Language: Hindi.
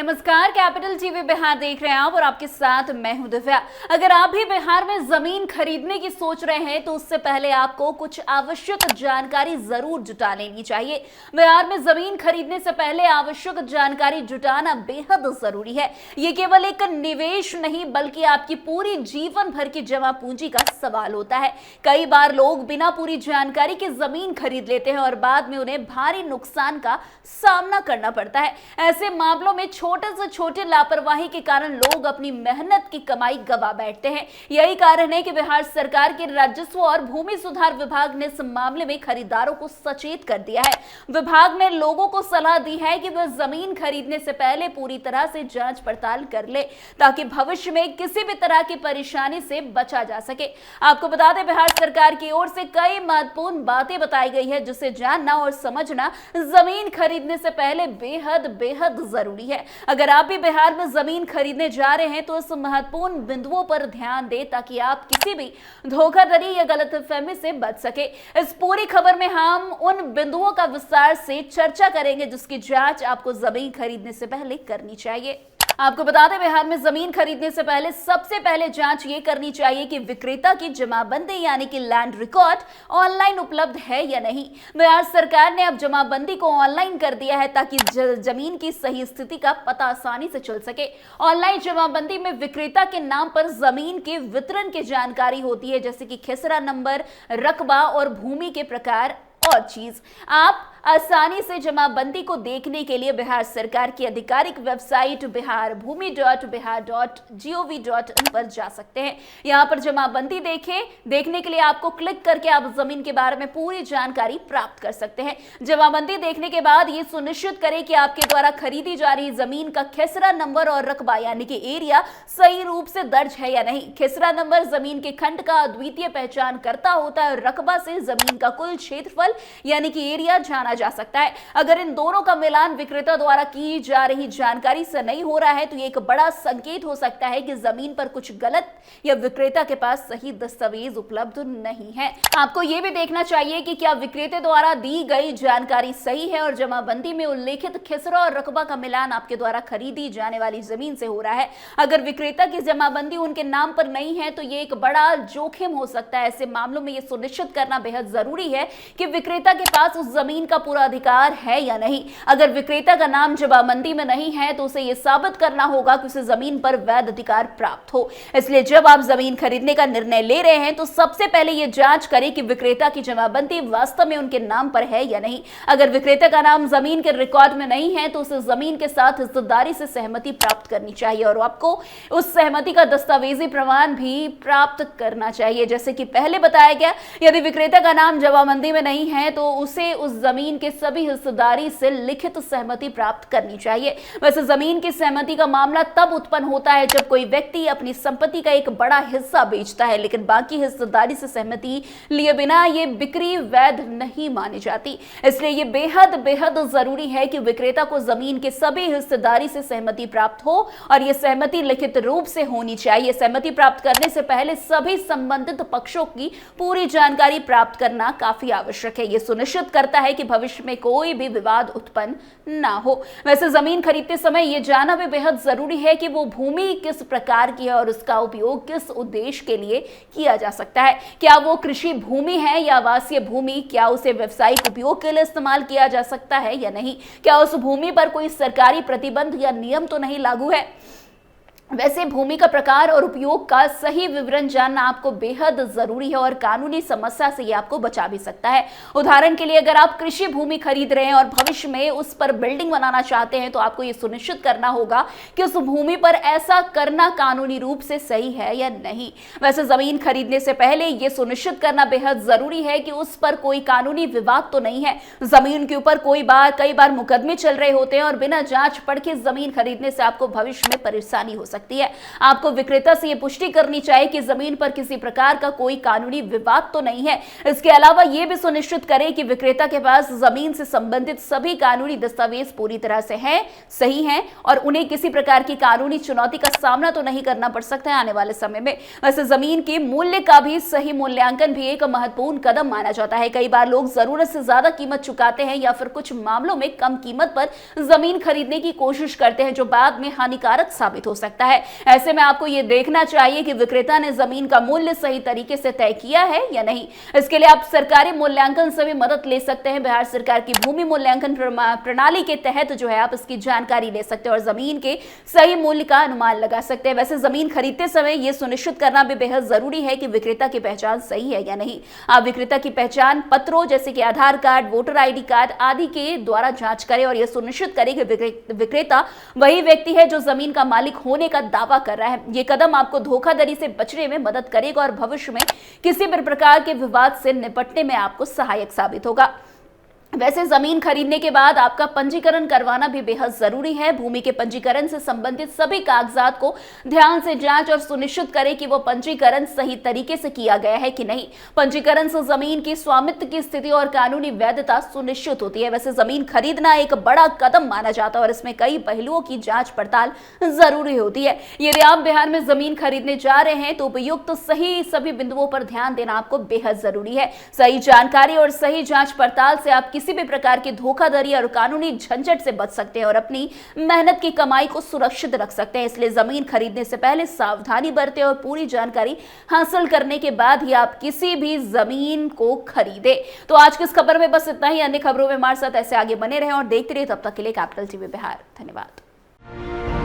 नमस्कार, कैपिटल टीवी बिहार देख रहे हैं आप और आपके साथ मैं हूं दिव्या। अगर आप भी बिहार में जमीन खरीदने की सोच रहे हैं तो उससे पहले आपको कुछ आवश्यक जानकारी जरूर जुटा लेनी चाहिए। बिहार में जमीन खरीदने से पहले आवश्यक जानकारी जुटाना बेहद जरूरी है। ये केवल एक निवेश नहीं बल्कि आपकी पूरी जीवन भर की जमा पूंजी का सवाल होता है। कई बार लोग बिना पूरी जानकारी के जमीन खरीद लेते हैं और बाद में उन्हें भारी नुकसान का सामना करना पड़ता है। ऐसे मामलों में छोटे से छोटे लापरवाही के कारण लोग अपनी मेहनत की कमाई गवा बैठते हैं। यही कारण है कि बिहार सरकार के राजस्व और भूमि सुधार विभाग ने इस मामले में खरीदारों को सचेत कर दिया है। विभाग ने लोगों को सलाह दी है कि वे जमीन खरीदने से पहले पूरी तरह से जांच पड़ताल कर ले ताकि भविष्य में किसी भी तरह की परेशानी से बचा जा सके। आपको बता दें, बिहार सरकार की ओर से कई महत्वपूर्ण बातें बताई गई है जिसे जानना और समझना जमीन खरीदने से पहले बेहद जरूरी है। अगर आप भी बिहार में जमीन खरीदने जा रहे हैं तो इस महत्वपूर्ण बिंदुओं पर ध्यान दें ताकि आप किसी भी धोखाधड़ी या गलतफहमी से बच सके। इस पूरी खबर में हम उन बिंदुओं का विस्तार से चर्चा करेंगे जिसकी जांच आपको जमीन खरीदने से पहले करनी चाहिए। आपको बता दें, बिहार में जमीन खरीदने से पहले सबसे पहले जांच ये करनी चाहिए कि विक्रेता की जमाबंदी यानी कि लैंड रिकॉर्ड ऑनलाइन उपलब्ध है या नहीं। बिहार सरकार ने अब जमाबंदी को ऑनलाइन कर दिया है ताकि जमीन की सही स्थिति का पता आसानी से चल सके। ऑनलाइन जमाबंदी में विक्रेता के नाम पर जमीन के वितरण की जानकारी होती है, जैसे कि खेसरा नंबर, रकबा और भूमि के प्रकार और चीज। आप आसानी से जमाबंदी को देखने के लिए बिहार सरकार की आधिकारिक वेबसाइट biharbhumi.bihar.gov.in पर जा सकते हैं। यहां पर जमाबंदी देखने के लिए आपको क्लिक करके आप जमीन के बारे में पूरी जानकारी प्राप्त कर सकते हैं। जमाबंदी देखने के बाद ये सुनिश्चित करें कि आपके द्वारा खरीदी जा रही जमीन का खेसरा नंबर और रकबा यानी कि एरिया सही रूप से दर्ज है या नहीं। खेसरा नंबर जमीन के खंड का अद्वितीय पहचान करता होता है और रकबा से जमीन का कुल क्षेत्रफल यानी कि एरिया जाना जा सकता है। अगर इन दोनों का मिलान विक्रेता द्वारा की जा रही जानकारी से नहीं हो रहा है तो ये एक बड़ा संकेत हो सकता है कि जमीन पर कुछ गलत या विक्रेता के पास सही दस्तावेज उपलब्ध नहीं है। आपको यह भी देखना चाहिए कि क्या विक्रेता द्वारा दी गई जानकारी सही है और जमाबंदी में उल्लेखित खेसरा और रकबा का मिलान आपके द्वारा खरीदी जाने वाली जमीन से हो रहा है। अगर विक्रेता की जमाबंदी उनके नाम पर नहीं है तो यह एक बड़ा जोखिम हो सकता है। ऐसे मामलों में यह सुनिश्चित करना बेहद जरूरी है कि विक्रेता के पास उस जमीन का पूरा अधिकार है या नहीं। अगर विक्रेता का नाम जमाबंदी में नहीं है तो उसे यह साबित करना होगा कि उसे जमीन पर वैध अधिकार प्राप्त हो। इसलिए जब आप जमीन खरीदने का निर्णय ले रहे हैं तो सबसे पहले यह जांच करें कि विक्रेता की जमाबंदी वास्तव में उनके नाम पर है या नहीं। अगर विक्रेता का नाम जमीन के रिकॉर्ड में नहीं है तो उसे जमीन के साथ हिस्सेदारी से सहमति प्राप्त करनी चाहिए और आपको उस सहमति का दस्तावेजी प्रमाण भी प्राप्त करना चाहिए। जैसे कि पहले बताया गया, यदि विक्रेता का नाम जमाबंदी में नहीं है तो उसे उस जमीन के सभी हिस्सेदारी से लिखित सहमति प्राप्त करनी चाहिए। वैसे जमीन की सहमति का मामला तब उत्पन्न होता है जब कोई व्यक्ति अपनी संपत्ति का एक बड़ा हिस्सा बेचता है लेकिन बाकी हिस्सेदारी से सहमति लिए बिना ये बिक्री वैध नहीं मानी जाती। इसलिए ये बेहद जरूरी है कि विक्रेता को जमीन के सभी हिस्सेदारी से सहमति प्राप्त हो और यह सहमति लिखित रूप से होनी चाहिए। सहमति प्राप्त करने से पहले सभी संबंधित पक्षों की पूरी जानकारी प्राप्त करना काफी आवश्यक है। यह सुनिश्चित करता है कि भविष्य में कोई भी विवाद उत्पन्न ना हो। वैसे जमीन खरीदते समय यह जानना भी बेहद जरूरी है कि वो भूमि किस प्रकार की है और उसका उपयोग किस उद्देश्य के लिए किया जा सकता है। क्या वो कृषि भूमि है या आवासीय भूमि? क्या उसे व्यवसायिक उपयोग के लिए इस्तेमाल किया जा सकता है या नहीं? क्या उस भूमि पर कोई सरकारी प्रतिबंध या नियम तो नहीं लागू है? वैसे भूमि का प्रकार और उपयोग का सही विवरण जानना आपको बेहद जरूरी है और कानूनी समस्या से ये आपको बचा भी सकता है। उदाहरण के लिए, अगर आप कृषि भूमि खरीद रहे हैं और भविष्य में उस पर बिल्डिंग बनाना चाहते हैं तो आपको ये सुनिश्चित करना होगा कि उस भूमि पर ऐसा करना कानूनी रूप से सही है या नहीं। वैसे जमीन खरीदने से पहले यह सुनिश्चित करना बेहद जरूरी है कि उस पर कोई कानूनी विवाद तो नहीं है। जमीन के ऊपर कई बार मुकदमे चल रहे होते हैं और बिना जांच पड़के जमीन खरीदने से आपको भविष्य में परेशानी हो सकती है। सकती है। आपको विक्रेता से यह पुष्टि करनी चाहिए कि जमीन पर किसी प्रकार का कोई कानूनी विवाद तो नहीं है। इसके अलावा यह भी सुनिश्चित करें कि विक्रेता के पास जमीन से संबंधित सभी कानूनी दस्तावेज पूरी तरह से हैं, सही हैं और उन्हें किसी प्रकार की कानूनी चुनौती का सामना तो नहीं करना पड़ सकता है आने वाले समय में। वैसे जमीन के मूल्य का भी सही मूल्यांकन भी एक महत्वपूर्ण कदम माना जाता है। कई बार लोग जरूरत से ज्यादा कीमत चुकाते हैं या फिर कुछ मामलों में कम कीमत पर जमीन खरीदने की कोशिश करते हैं, जो बाद में हानिकारक साबित हो सकता है। ऐसे में आपको यह देखना चाहिए कि विक्रेता ने जमीन का मूल्य सही तरीके से तय किया है या नहीं। इसके लिए आप सरकारी मूल्यांकन से भी मदद ले सकते हैं। बिहार सरकार की भूमि मूल्यांकन प्रणाली के तहत जो है आप इसकी जानकारी ले सकते हैं और जमीन के सही मूल्य का अनुमान लगा सकते हैं। वैसे जमीन खरीदते समय यह सुनिश्चित करना भी बेहद जरूरी है कि विक्रेता की पहचान सही है या नहीं। आप विक्रेता की पहचान पत्रों जैसे कि आधार कार्ड, वोटर आईडी कार्ड आदि के द्वारा जांच करें और यह सुनिश्चित करें कि विक्रेता वही व्यक्ति है जो जमीन का मालिक होने का दावा कर रहा है। यह कदम आपको धोखाधड़ी से बचने में मदद करेगा और भविष्य में किसी भी प्रकार के विवाद से निपटने में आपको सहायक साबित होगा। वैसे जमीन खरीदने के बाद आपका पंजीकरण करवाना भी बेहद जरूरी है। भूमि के पंजीकरण से संबंधित सभी कागजात को ध्यान से जांच और सुनिश्चित करें कि वो पंजीकरण सही तरीके से किया गया है कि नहीं। पंजीकरण से जमीन की स्वामित्व की स्थिति और कानूनी वैधता सुनिश्चित होती है। वैसे जमीन खरीदना एक बड़ा कदम माना जाता है और इसमें कई पहलुओं की जांच पड़ताल जरूरी होती है। यदि आप बिहार में जमीन खरीदने जा रहे हैं तो उपयुक्त सही सभी बिंदुओं पर ध्यान देना आपको बेहद जरूरी है। सही जानकारी और सही जांच पड़ताल से आप किसी भी प्रकार की धोखाधड़ी और कानूनी झंझट से बच सकते हैं और अपनी मेहनत की कमाई को सुरक्षित रख सकते हैं। इसलिए जमीन खरीदने से पहले सावधानी बरतें और पूरी जानकारी हासिल करने के बाद ही आप किसी भी जमीन को खरीदें। तो आज की इस खबर में बस इतना ही। अन्य खबरों में हमारे साथ ऐसे आगे बने रहें और देखते रहिए। तब तक के लिए कैपिटल टीवी बिहार। धन्यवाद।